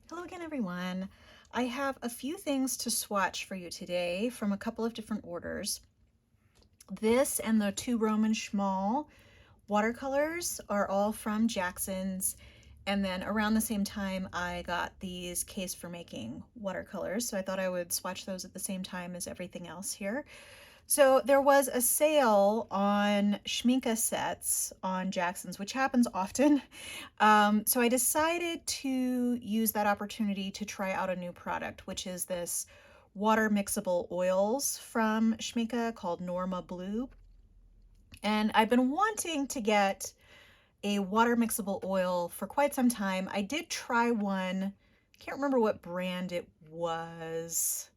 Hello again, everyone. I have a few things to swatch for you today from a couple of different orders. This and the two Roman Schmal watercolors are all from Jackson's. And then around the same time, I got these Case for Making watercolors. So I thought I would swatch those at the same time as everything else here. So there was a sale on Schmincke sets on Jackson's, which happens often. So I decided to use that opportunity to try out a new product, which is this water mixable oils from Schmincke called Norma Blue. And I've been wanting to get a water mixable oil for quite some time. I did try one. I can't remember what brand it was.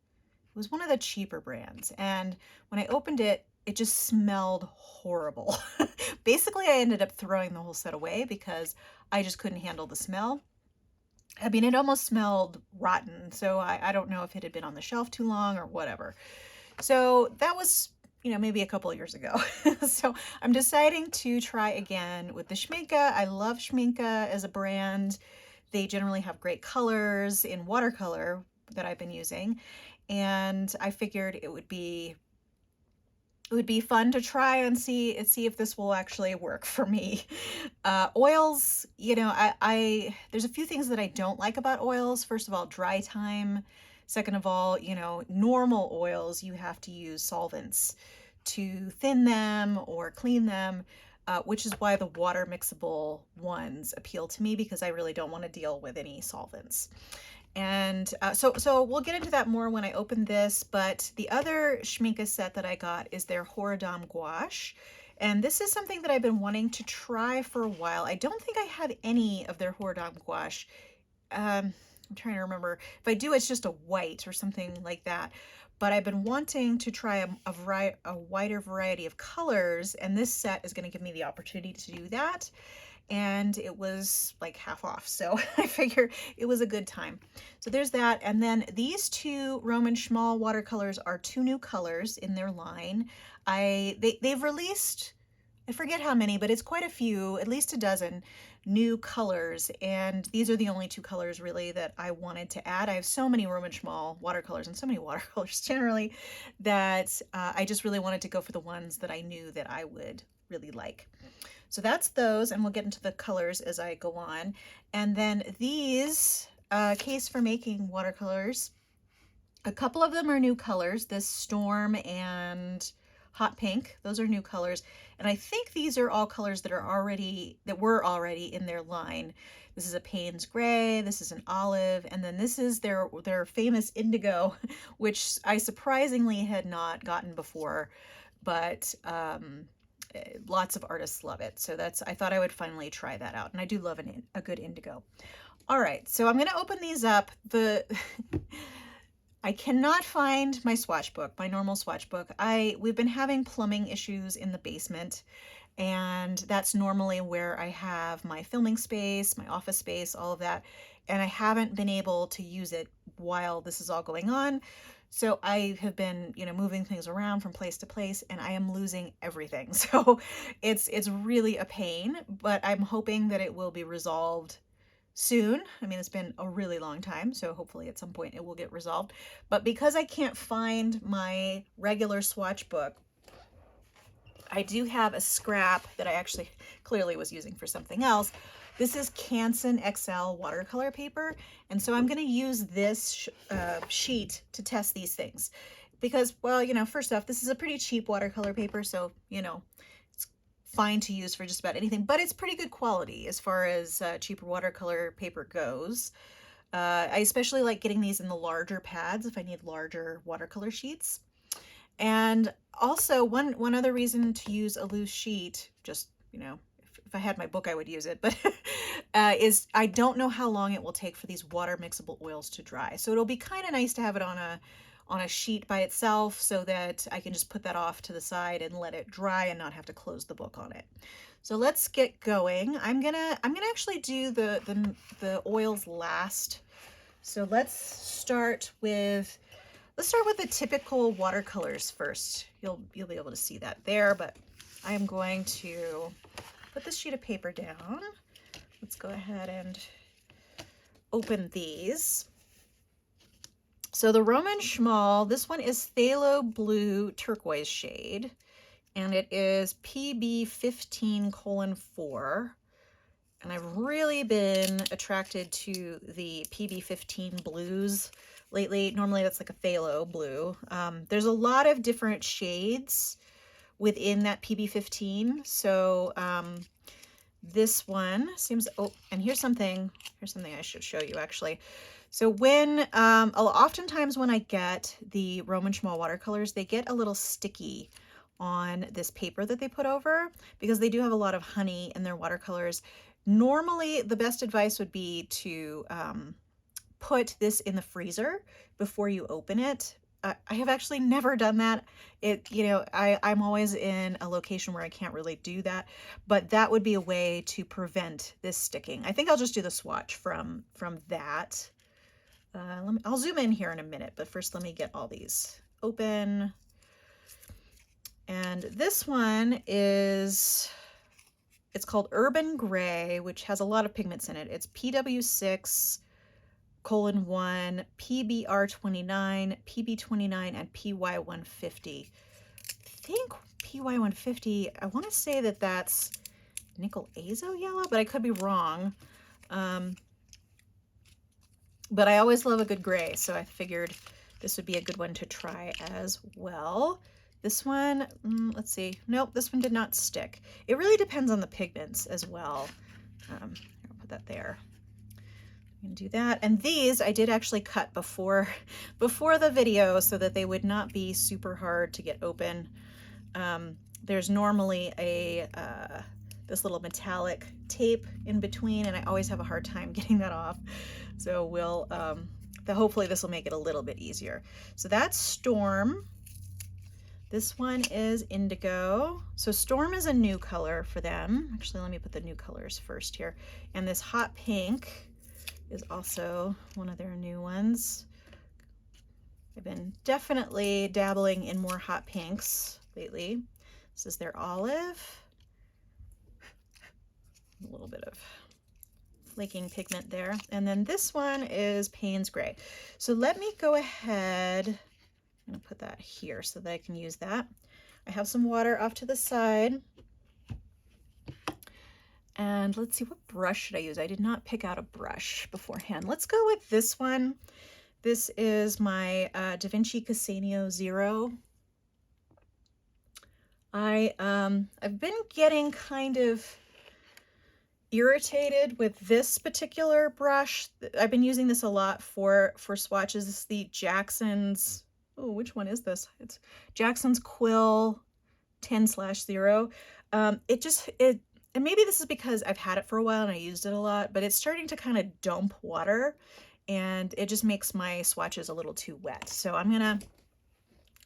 It was one of the cheaper brands. And when I opened it, it just smelled horrible. Basically, I ended up throwing the whole set away because I just couldn't handle the smell. I mean, it almost smelled rotten. So I don't know if it had been on the shelf too long or whatever. So that was, maybe a couple of years ago. So I'm deciding to try again with the Schmincke. I love Schmincke as a brand. They generally have great colors in watercolor that I've been using. And I figured it would be fun to try and see if this will actually work for me. Oils, I there's a few things that I don't like about oils. First of all, dry time. Second of all, normal oils, you have to use solvents to thin them or clean them, which is why the water mixable ones appeal to me because I really don't want to deal with any solvents. And so we'll get into that more when I open this, but the other Schmincke set that I got is their Horadam gouache. And this is something that I've been wanting to try for a while. I don't think I have any of their Horadam gouache. I'm trying to remember. If I do, it's just a white or something like that. But I've been wanting to try a wider variety of colors, and this set is going to give me the opportunity to do that. And it was like half off, so I figure it was a good time. So there's that. And then these two Roman Schmal watercolors are two new colors in their line. They've released, I forget how many, but it's quite a few, at least a dozen new colors, and these are the only two colors really that I wanted to add. I have so many Roman Schmal watercolors and so many watercolors generally that I just really wanted to go for the ones that I knew that I would really like. So that's those, and we'll get into the colors as I go on. And then these Case for Making watercolors, a couple of them are new colors, this Storm and Hot Pink. Those are new colors. And I think these are all colors that were already in their line. This is a Payne's Gray, this is an Olive, and then this is their famous Indigo, which I surprisingly had not gotten before, but lots of artists love it. So I thought I would finally try that out. And I do love a good indigo. All right, so I'm gonna open these up. I cannot find my swatch book, my normal swatch book. We've been having plumbing issues in the basement, and that's normally where I have my filming space, my office space, all of that. And I haven't been able to use it while this is all going on. So I have been, moving things around from place to place, and I am losing everything. So it's really a pain, but I'm hoping that it will be resolved soon. I mean, it's been a really long time, so hopefully at some point it will get resolved. But because I can't find my regular swatch book, I do have a scrap that I actually clearly was using for something else. This is Canson XL watercolor paper, and so I'm going to use this sheet to test these things. Because, well, first off, this is a pretty cheap watercolor paper, so, it's fine to use for just about anything, but it's pretty good quality as far as cheaper watercolor paper goes. I especially like getting these in the larger pads if I need larger watercolor sheets. And also, one other reason to use a loose sheet, just, if I had my book, I would use it, but is I don't know how long it will take for these water mixable oils to dry. So it'll be kind of nice to have it on a sheet by itself so that I can just put that off to the side and let it dry and not have to close the book on it. So let's get going. I'm gonna actually do the oils last. So let's start with the typical watercolors first. You'll be able to see that there, but I am going to put this sheet of paper down. Let's go ahead and open these. So the Roman Schmal, this one is phthalo blue turquoise shade, and it is PB15:4. And I've really been attracted to the PB15 blues lately. Normally that's like a phthalo blue. There's a lot of different shades within that PB15. So this one seems, oh, and here's something I should show you actually. So when, oftentimes when I get the Roman Schmal watercolors, they get a little sticky on this paper that they put over because they do have a lot of honey in their watercolors. Normally, the best advice would be to put this in the freezer before you open it. I have actually never done that. I'm always in a location where I can't really do that, but that would be a way to prevent this sticking. I think I'll just do the swatch from that. I'll zoom in here in a minute, but first let me get all these open. And this one is, it's called Urban Gray, which has a lot of pigments in it. It's PW6:1, PBR29, PB29, and PY150. I think PY150, I want to say that that's nickel azo yellow, but I could be wrong. But I always love a good gray, so I figured this would be a good one to try as well. This one, let's see. Nope, this one did not stick. It really depends on the pigments as well. I'll put that there. You can do that. And these I did actually cut before the video so that they would not be super hard to get open. There's normally this little metallic tape in between, and I always have a hard time getting that off. So we'll, hopefully this will make it a little bit easier. So that's Storm. This one is Indigo. So Storm is a new color for them. Actually, let me put the new colors first here. And this Hot Pink is also one of their new ones. I've been definitely dabbling in more hot pinks lately. This is their Olive. A little bit of flaking pigment there. And then this one is Payne's Gray. So let me go ahead, I'm gonna put that here so that I can use that. I have some water off to the side. And let's see, what brush should I use? I did not pick out a brush beforehand. Let's go with this one. This is my Da Vinci Cassino Zero. I've been getting kind of irritated with this particular brush. I've been using this a lot for swatches. This is the Jackson's, oh, which one is this? It's Jackson's Quill 10/0. And maybe this is because I've had it for a while and I used it a lot, but it's starting to kind of dump water and it just makes my swatches a little too wet. So I'm gonna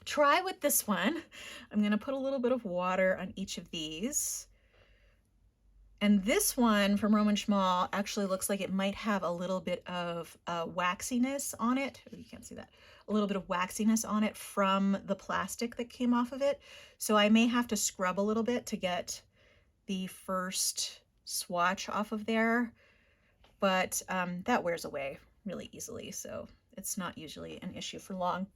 try with this one. I'm gonna put a little bit of water on each of these. And this one from Roman Schmal actually looks like it might have a little bit of waxiness on it. Oh, you can't see that. A little bit of waxiness on it from the plastic that came off of it. So I may have to scrub a little bit to get the first swatch off of there. But that wears away really easily, so it's not usually an issue for long.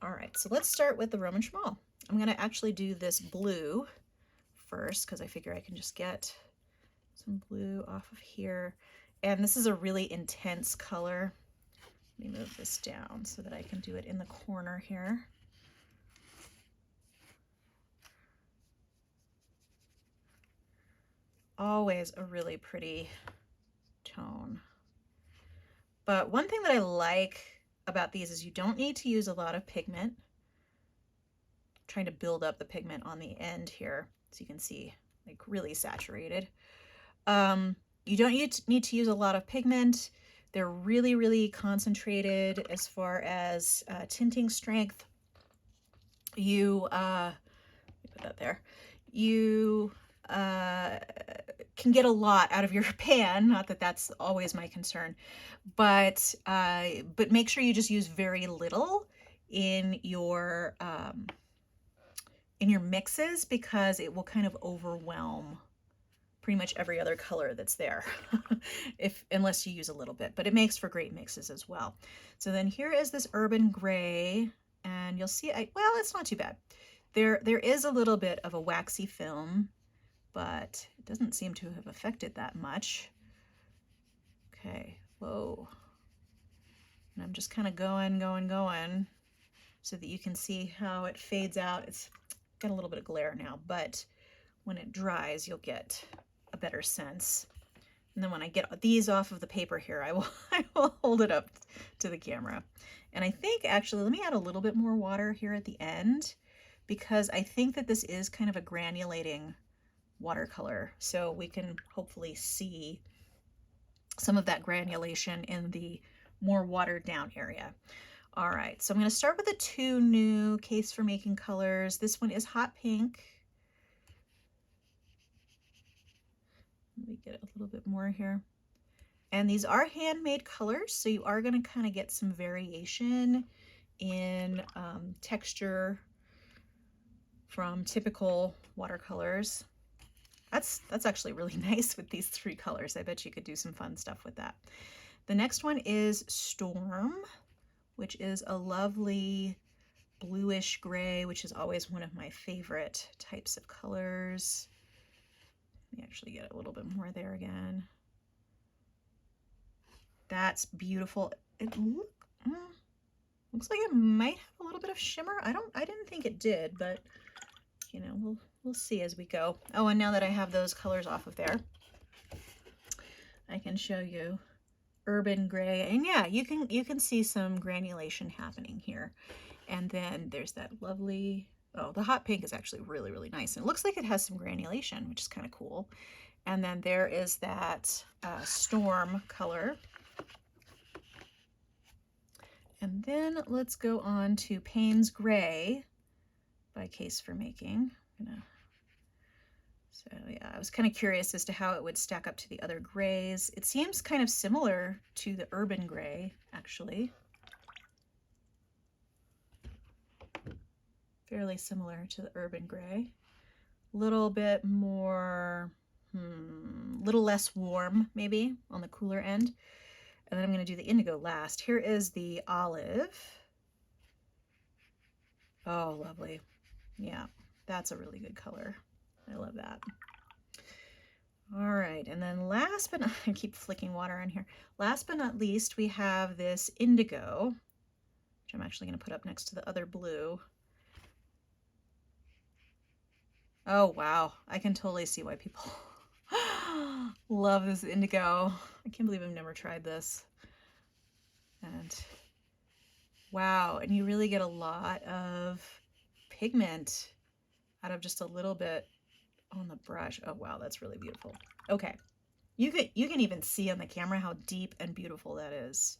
All right, so let's start with the Roman Schmal. I'm gonna actually do this blue first because I figure I can just get some blue off of here. And this is a really intense color. Let me move this down so that I can do it in the corner here. Always a really pretty tone. But one thing that I like about these is you don't need to use a lot of pigment. I'm trying to build up the pigment on the end here so you can see, like, really saturated. You don't need to use a lot of pigment. They're really, really concentrated as far as tinting strength. You, let me put that there. You can get a lot out of your pan. Not that that's always my concern, but make sure you just use very little in your mixes because it will kind of overwhelm pretty much every other color that's there, unless you use a little bit, but it makes for great mixes as well. So then here is this urban gray, and you'll see, well, it's not too bad. There is a little bit of a waxy film, but it doesn't seem to have affected that much. Okay, whoa. And I'm just kind of going so that you can see how it fades out. It's got a little bit of glare now, but when it dries, you'll get a better sense. And then when I get these off of the paper here, I will hold it up to the camera. And I think actually, let me add a little bit more water here at the end, because I think that this is kind of a granulating watercolor. So we can hopefully see some of that granulation in the more watered down area. All right, so I'm going to start with the two new Case for Making colors. This one is hot pink. Let me get a little bit more here. And these are handmade colors, so you are going to kind of get some variation in texture from typical watercolors. That's actually really nice with these three colors. I bet you could do some fun stuff with that. The next one is Storm, which is a lovely bluish gray, which is always one of my favorite types of colors. Let me actually get a little bit more there again. That's beautiful. It looks like it might have a little bit of shimmer. I didn't think it did, but you know, we'll see as we go. Oh, and now that I have those colors off of there, I can show you urban gray. And yeah, you can see some granulation happening here. And then there's that lovely, oh, the hot pink is actually really, really nice. And it looks like it has some granulation, which is kind of cool. And then there is that Storm color. And then let's go on to Payne's Gray by Case for Making. So yeah, I was kind of curious as to how it would stack up to the other grays. It seems kind of similar to the urban gray, actually. Fairly similar to the urban gray. A little bit more, little less warm, maybe, on the cooler end. And then I'm going to do the indigo last. Here is the olive. Oh, lovely. Yeah, that's a really good color. I love that. All right, and then last but not, I keep flicking water on here. Last but not least, we have this indigo, which I'm actually going to put up next to the other blue. Oh, wow. I can totally see why people love this indigo. I can't believe I've never tried this. And wow, and you really get a lot of pigment out of just a little bit on the brush. Oh, wow, that's really beautiful. Okay, you can even see on the camera how deep and beautiful that is.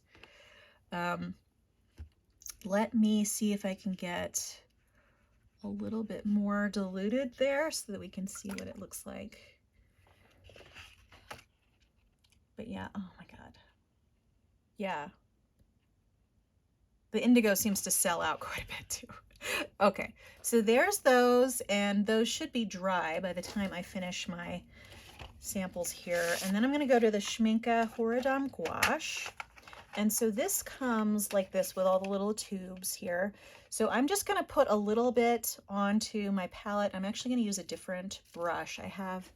Let me see if I can get a little bit more diluted there so that we can see what it looks like. But yeah, oh my God. Yeah. The indigo seems to sell out quite a bit too. Okay, so there's those, and those should be dry by the time I finish my samples here. And then I'm going to go to the Schmincke Horadam gouache. And so this comes like this with all the little tubes here. So I'm just going to put a little bit onto my palette. I'm actually going to use a different brush. I have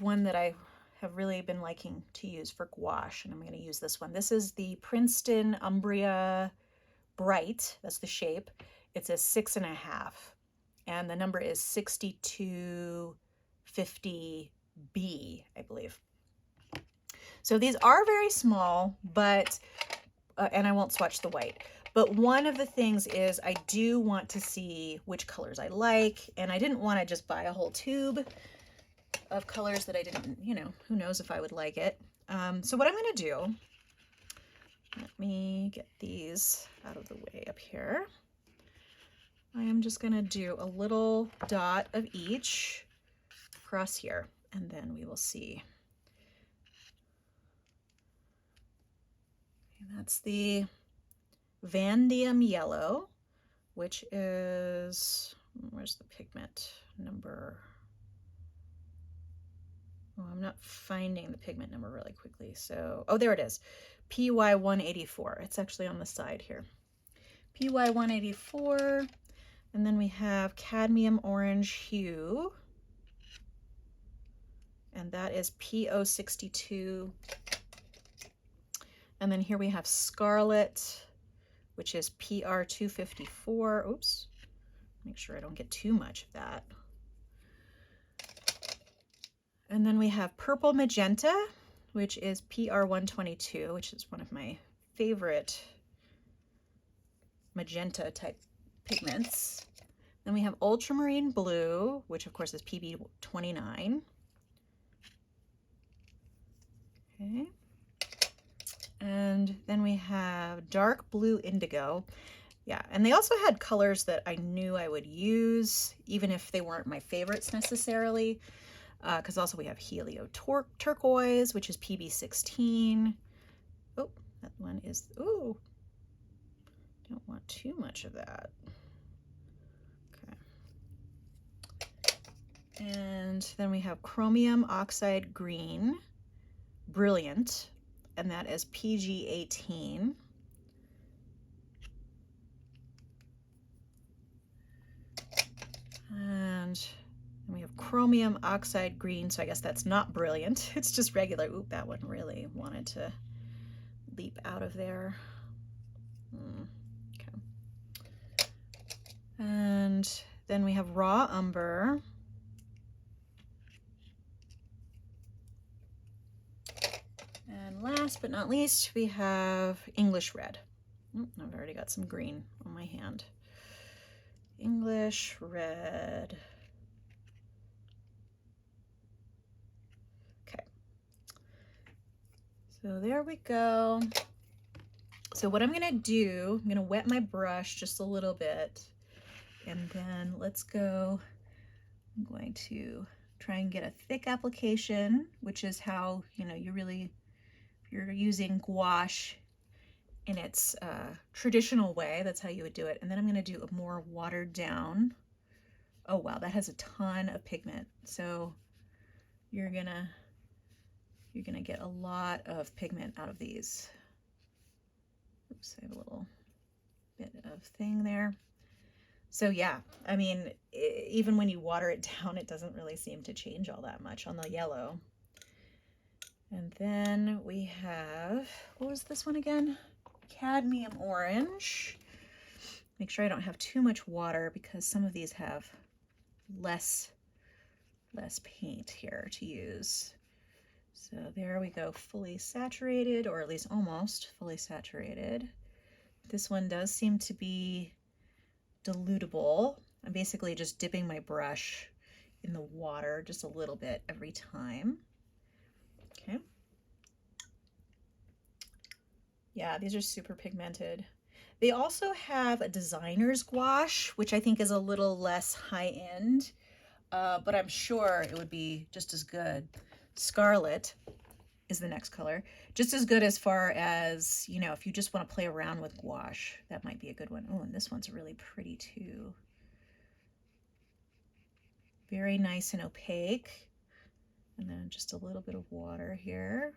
one that I have really been liking to use for gouache, and I'm going to use this one. This is the Princeton Umbria Bright. That's the shape. It's a 6.5, and the number is 6250B, I believe. So these are very small, but, and I won't swatch the white, but one of the things is I do want to see which colors I like, and I didn't want to just buy a whole tube of colors that I didn't, you know, who knows if I would like it. So what I'm going to do, let me get these out of the way up here. I am just going to do a little dot of each across here, and then we will see. And that's the Vanadium Yellow, which is, where's the pigment number? Oh, I'm not finding the pigment number really quickly. So, oh, there it is. PY184. It's actually on the side here. PY184. And then we have cadmium orange hue. And that is PO62. And then here we have scarlet, which is PR254. Oops. Make sure I don't get too much of that. And then we have purple magenta, which is PR122, which is one of my favorite magenta type pigments. Then we have ultramarine blue, which of course is PB29. Okay. And then we have dark blue indigo. Yeah, and they also had colors that I knew I would use, even if they weren't my favorites necessarily. Because also we have helio turquoise, which is PB16. Oh, that one is, ooh, don't want too much of that. Okay. And then we have chromium oxide green, brilliant, and that is PG18. And then we have chromium oxide green, so I guess that's not brilliant. It's just regular. Oop, that one really wanted to leap out of there. Okay. And then we have raw umber. And last but not least, we have English red. I've already got some green on my hand. English red. Okay. So there we go. So what I'm gonna do, I'm gonna wet my brush just a little bit, and then let's go. I'm going to try and get a thick application, which is how, you know, you really, if you're using gouache in its traditional way, that's how you would do it. And then I'm gonna do a more watered down. Oh wow, that has a ton of pigment. So you're gonna get a lot of pigment out of these. Oops, I have a little bit of thing there. So yeah, I mean, even when you water it down, it doesn't really seem to change all that much on the yellow. And then we have, what was this one again? Cadmium orange. Make sure I don't have too much water because some of these have less paint here to use. So there we go, fully saturated, or at least almost fully saturated. This one does seem to be dilutable. I'm basically just dipping my brush in the water just a little bit every time. Okay. Yeah, these are super pigmented. They also have a designer's gouache, which I think is a little less high-end, but I'm sure it would be just as good. Scarlet is the next color. Just as good as far as, you know, if you just want to play around with gouache, that might be a good one. Oh, and this one's really pretty too. Very nice and opaque. And then just a little bit of water here.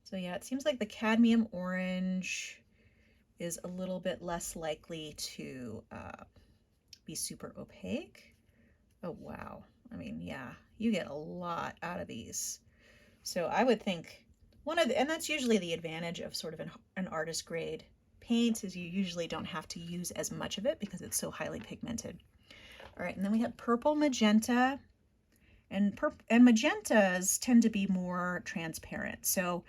So yeah, it seems like the cadmium orange is a little bit less likely to be super opaque. Oh, wow. I mean, yeah, you get a lot out of these. So I would think and that's usually the advantage of sort of an artist grade paint, is you usually don't have to use as much of it because it's so highly pigmented. All right, and then we have purple magenta, and magentas tend to be more transparent. So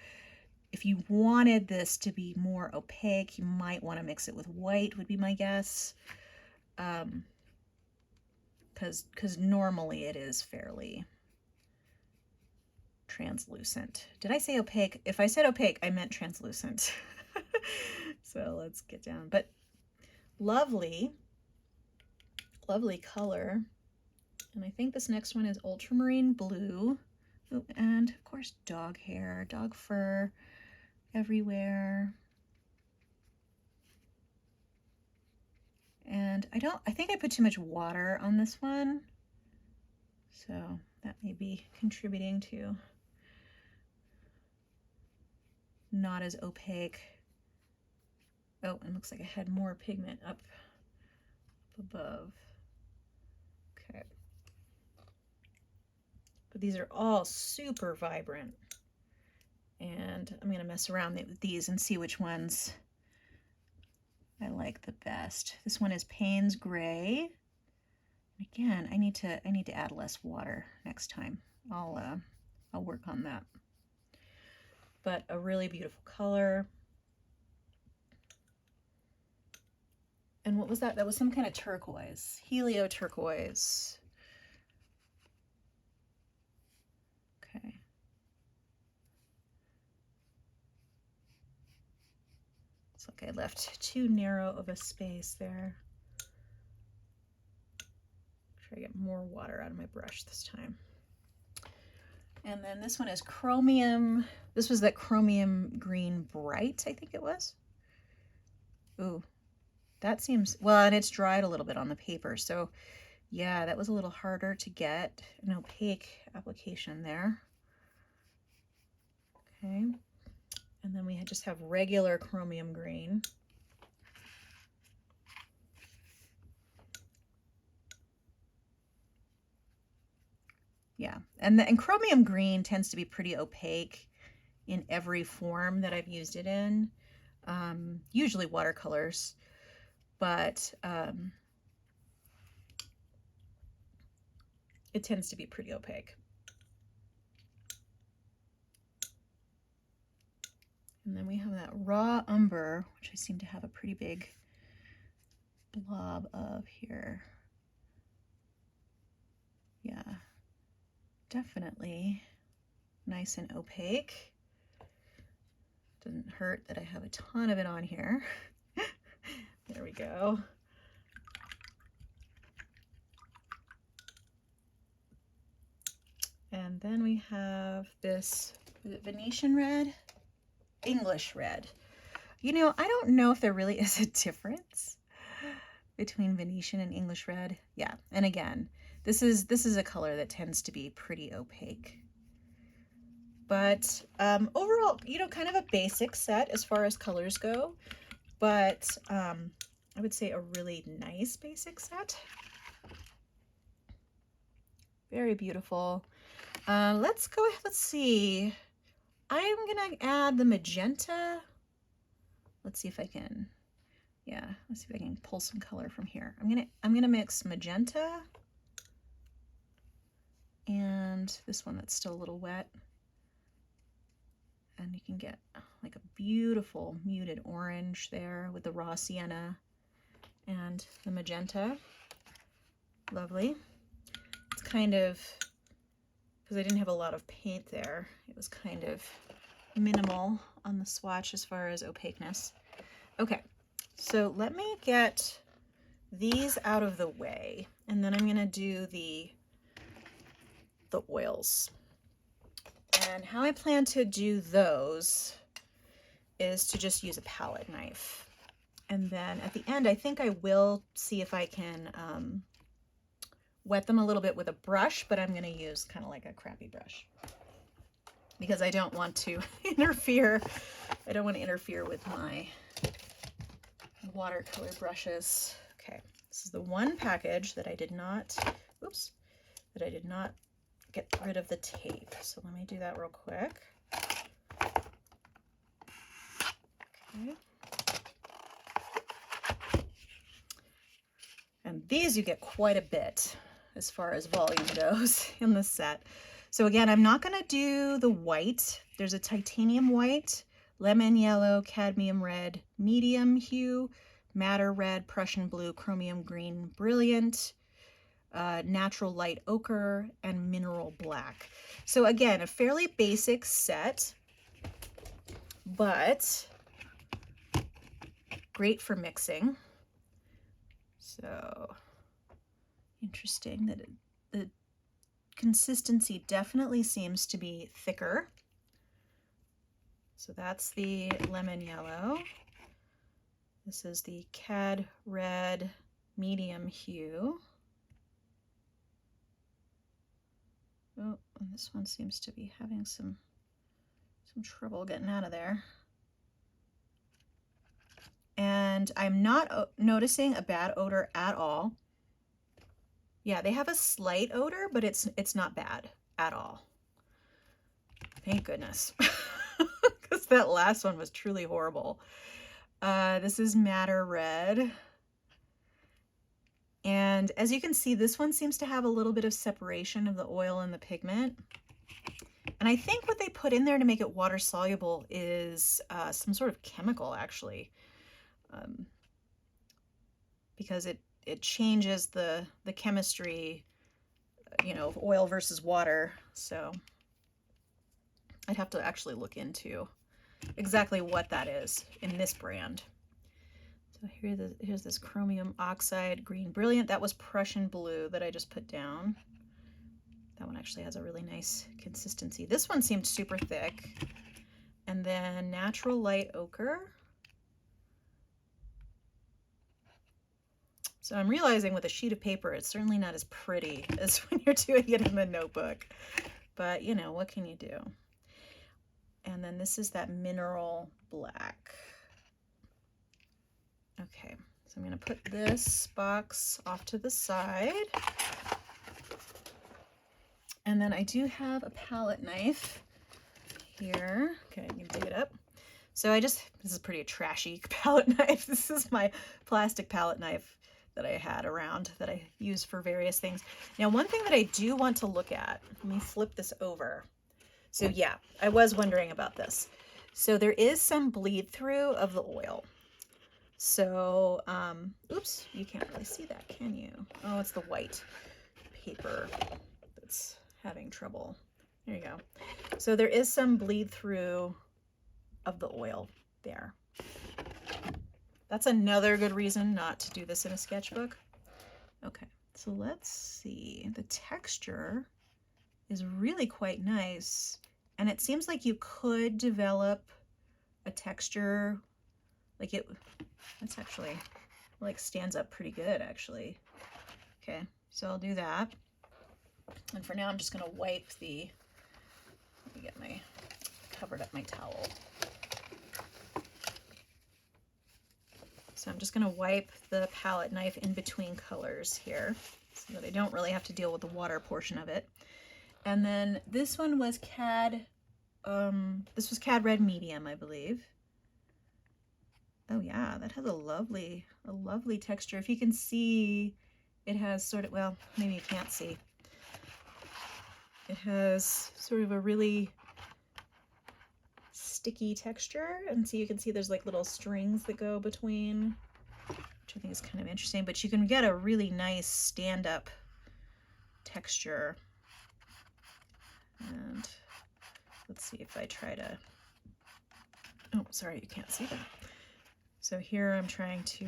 if you wanted this to be more opaque, you might want to mix it with white, would be my guess. Because normally it is fairly translucent. Did I say opaque? If I said opaque, I meant translucent. So let's get down. But lovely, lovely color. And I think this next one is ultramarine blue. Oh, and of course dog hair, dog fur everywhere. And I think I put too much water on this one. So that may be contributing to not as opaque. Oh, it looks like I had more pigment up above. Okay. But these are all super vibrant. And I'm going to mess around with these and see which ones I like the best. This one is Payne's Gray. Again, I need to add less water next time. I'll work on that. But a really beautiful color. And what was that? That was some kind of turquoise, helio turquoise. Okay. Looks like I left too narrow of a space there. Try to get more water out of my brush this time. And then this one is Chromium. This was that Chromium Green Bright, I think it was. Ooh, that seems, well, and it's dried a little bit on the paper. So yeah, that was a little harder to get an opaque application there. Okay. And then we just have regular Chromium Green. Yeah, and Chromium Green tends to be pretty opaque in every form that I've used it in, usually watercolors, but it tends to be pretty opaque. And then we have that raw umber, which I seem to have a pretty big blob of here. Yeah, definitely nice and opaque. Doesn't hurt that I have a ton of it on here. There we go. And then we have this, is it Venetian red? English red. You know, I don't know if there really is a difference between Venetian and English red. Yeah, and again, this is a color that tends to be pretty opaque. But overall, you know, kind of a basic set as far as colors go, but I would say a really nice basic set. Very beautiful. Let's go ahead, let's see. I'm gonna add the magenta. Let's see if I can, yeah, let's see if I can pull some color from here. I'm gonna mix magenta and this one that's still a little wet. And you can get like a beautiful muted orange there with the raw sienna and the magenta. Lovely. It's kind of, because I didn't have a lot of paint there, it was kind of minimal on the swatch as far as opaqueness. Okay, so let me get these out of the way, and then I'm gonna do the oils. And how I plan to do those is to just use a palette knife. And then at the end, I think I will see if I can wet them a little bit with a brush, but I'm going to use kind of like a crappy brush because I don't want to interfere. I don't want to interfere with my watercolor brushes. Okay, this is the one package that I did not, oops, that I did not get rid of the tape. So let me do that real quick. Okay. And these you get quite a bit as far as volume goes in this set. So again, I'm not going to do the white. There's a titanium white, lemon yellow, cadmium red, medium hue, madder red, Prussian blue, chromium green, brilliant, natural light ochre, and mineral black. So again, a fairly basic set, but great for mixing. So interesting that the consistency definitely seems to be thicker. So that's the lemon yellow. This is the cad red medium hue. Oh, and this one seems to be having some trouble getting out of there. And I'm not noticing a bad odor at all. Yeah, they have a slight odor, but it's not bad at all. Thank goodness. Because that last one was truly horrible. This is Madder Red. And as you can see, this one seems to have a little bit of separation of the oil and the pigment. And I think what they put in there to make it water soluble is some sort of chemical, actually. Because it changes the chemistry, you know, of oil versus water. So I'd have to actually look into exactly what that is in this brand. So here's this chromium oxide green brilliant. That was Prussian blue that I just put down. That one actually has a really nice consistency. This one seemed super thick. And then natural light ochre. So I'm realizing with a sheet of paper, it's certainly not as pretty as when you're doing it in the notebook. But, you know, what can you do? And then this is that mineral black. Okay, so I'm going to put this box off to the side. And then I do have a palette knife here. Okay, you can dig it up. So this is a pretty trashy palette knife. This is my plastic palette knife that I had around that I use for various things. Now, one thing that I do want to look at, let me flip this over. So yeah, I was wondering about this. So there is some bleed through of the oil. So, oops, you can't really see that, can you? Oh, it's the white paper that's having trouble. There you go. So there is some bleed through of the oil there. That's another good reason not to do this in a sketchbook. Okay, so let's see. The texture is really quite nice. And it seems like you could develop a texture like that's actually like stands up pretty good actually. Okay, so I'll do that. And for now, I'm just gonna wipe let me get covered up my towel. So I'm just gonna wipe the palette knife in between colors here so that I don't really have to deal with the water portion of it. And then this one was CAD Red Medium, I believe. Oh yeah, that has a lovely texture. If you can see, it has sort of, well, maybe you can't see. It has sort of a really sticky texture, and so you can see there's like little strings that go between, which I think is kind of interesting, but you can get a really nice stand-up texture. And let's see if I try to, oh, sorry, you can't see that. So here I'm trying to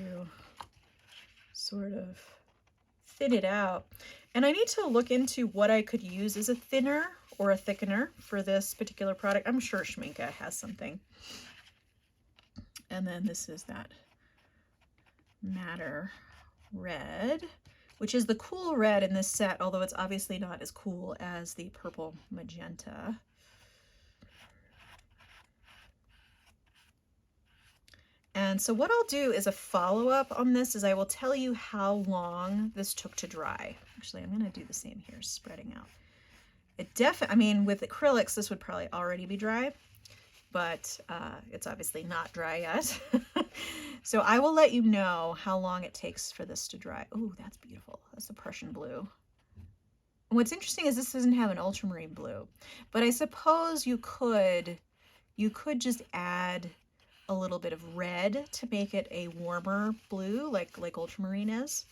sort of thin it out. And I need to look into what I could use as a thinner or a thickener for this particular product. I'm sure Schmincke has something. And then this is that Madder Red, which is the cool red in this set, although it's obviously not as cool as the purple magenta. And so what I'll do is a follow-up on this is I will tell you how long this took to dry. Actually, I'm going to do the same here, spreading out. I mean, with acrylics, this would probably already be dry, but it's obviously not dry yet. So I will let you know how long it takes for this to dry. Oh, that's beautiful. That's the Prussian blue. And what's interesting is this doesn't have an ultramarine blue, but I suppose you could just add a little bit of red to make it a warmer blue like ultramarine is.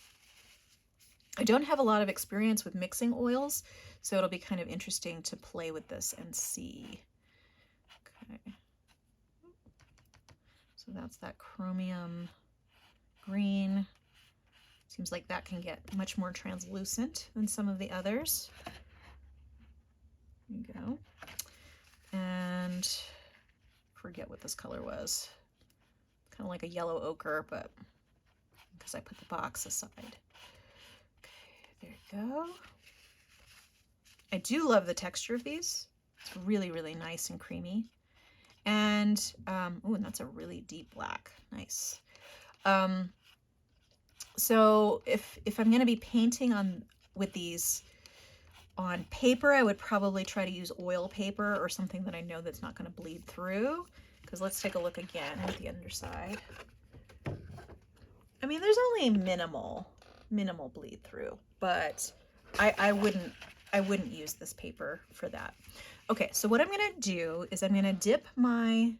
I don't have a lot of experience with mixing oils, so it'll be kind of interesting to play with this and see. Okay. So that's that chromium green. Seems like that can get much more translucent than some of the others. There you go. And forget what this color was. Kind of like a yellow ochre, but because I put the box aside. Okay, there you go. I do love the texture of these. It's really, really nice and creamy. And, oh, and that's a really deep black. Nice. So if I'm going to be painting with these on paper, I would probably try to use oil paper or something that I know that's not going to bleed through. Because let's take a look again at the underside. I mean, there's only minimal bleed through, but I wouldn't use this paper for that. Okay, so what I'm gonna do is I'm gonna dip my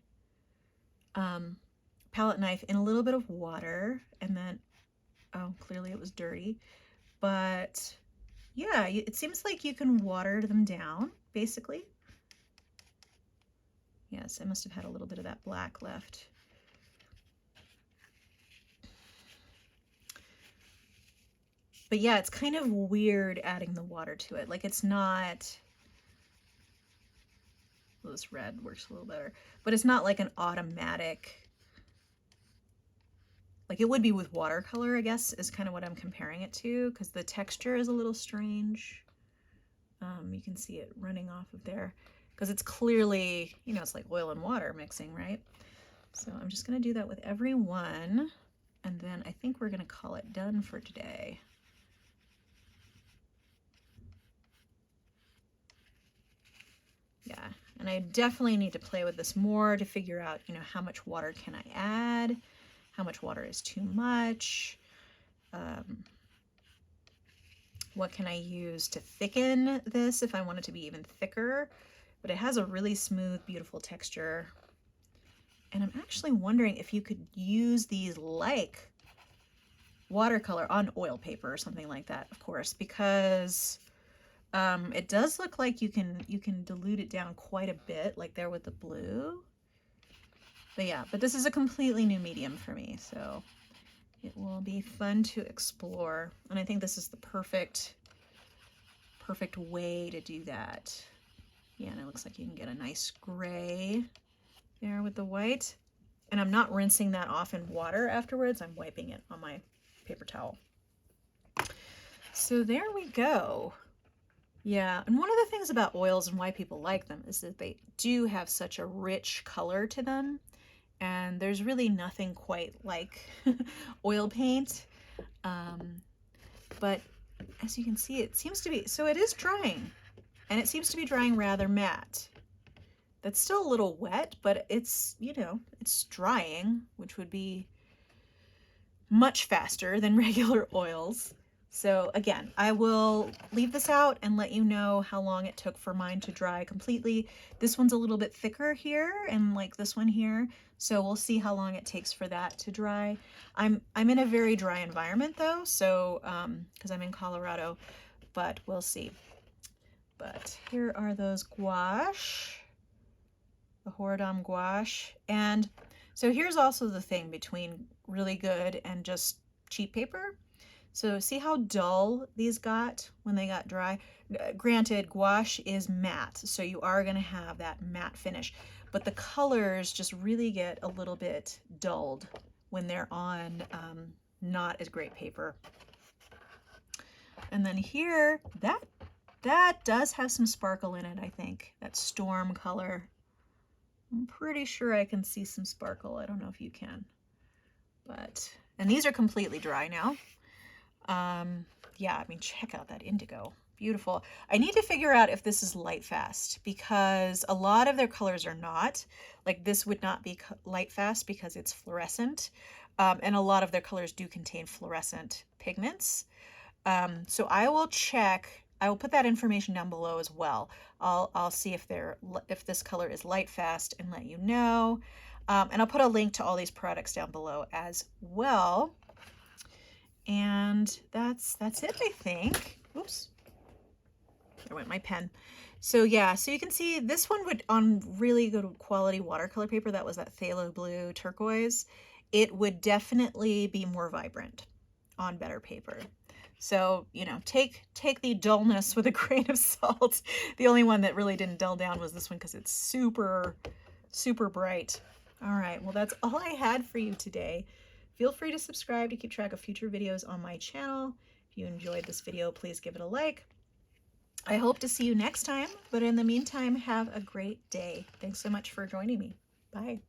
palette knife in a little bit of water, and then, oh, clearly it was dirty, but yeah, it seems like you can water them down, basically. Yes, I must have had a little bit of that black left. But yeah, it's kind of weird adding the water to it. Like, it's not, well, this red works a little better, but it's not like an automatic, like it would be with watercolor, I guess, is kind of what I'm comparing it to, because the texture is a little strange. You can see it running off of there, because it's clearly, you know, it's like oil and water mixing, right? So I'm just going to do that with every one, and then I think we're going to call it done for today. Yeah, and I definitely need to play with this more to figure out, you know, how much water can I add, how much water is too much, what can I use to thicken this if I want it to be even thicker. But it has a really smooth, beautiful texture. And I'm actually wondering if you could use these like watercolor on oil paper or something like that, of course, because it does look like you can dilute it down quite a bit, like there with the blue. But yeah, but this is a completely new medium for me, so it will be fun to explore. And I think this is the perfect way to do that. Yeah, and it looks like you can get a nice gray there with the white. And I'm not rinsing that off in water afterwards. I'm wiping it on my paper towel. So there we go. Yeah, and one of the things about oils and why people like them is that they do have such a rich color to them, and there's really nothing quite like oil paint. But as you can see, it seems to be, so it is drying, and it seems to be drying rather matte. That's still a little wet, but it's, you know, it's drying, which would be much faster than regular oils. So again, I will leave this out and let you know how long it took for mine to dry completely. This one's a little bit thicker here, and like this one here, so we'll see how long it takes for that to dry. I'm in a very dry environment though, so because I'm in Colorado, but we'll see. But here are those gouache, the Horadam gouache. And so here's also the thing between really good and just cheap paper. So see how dull these got when they got dry? Granted, gouache is matte, so you are going to have that matte finish, but the colors just really get a little bit dulled when they're on not as great paper. And then here, that does have some sparkle in it, I think. That storm color. I'm pretty sure I can see some sparkle. I don't know if you can. But, and these are completely dry now. Yeah, I mean, check out that indigo. Beautiful. I need to figure out if this is lightfast, because a lot of their colors are not. Like this would not be lightfast because it's fluorescent. And a lot of their colors do contain fluorescent pigments. So I will check. I will put that information down below as well. I'll see if this color is lightfast and let you know. And I'll put a link to all these products down below as well. And that's it, I think. Oops, there went my pen. So yeah, so you can see this one would, on really good quality watercolor paper, that was that phthalo blue turquoise, it would definitely be more vibrant on better paper. So, you know, take the dullness with a grain of salt. The only one that really didn't dull down was this one because it's super, super bright. All right, well, that's all I had for you today. Feel free to subscribe to keep track of future videos on my channel. If you enjoyed this video, please give it a like. I hope to see you next time, but in the meantime, have a great day. Thanks so much for joining me. Bye.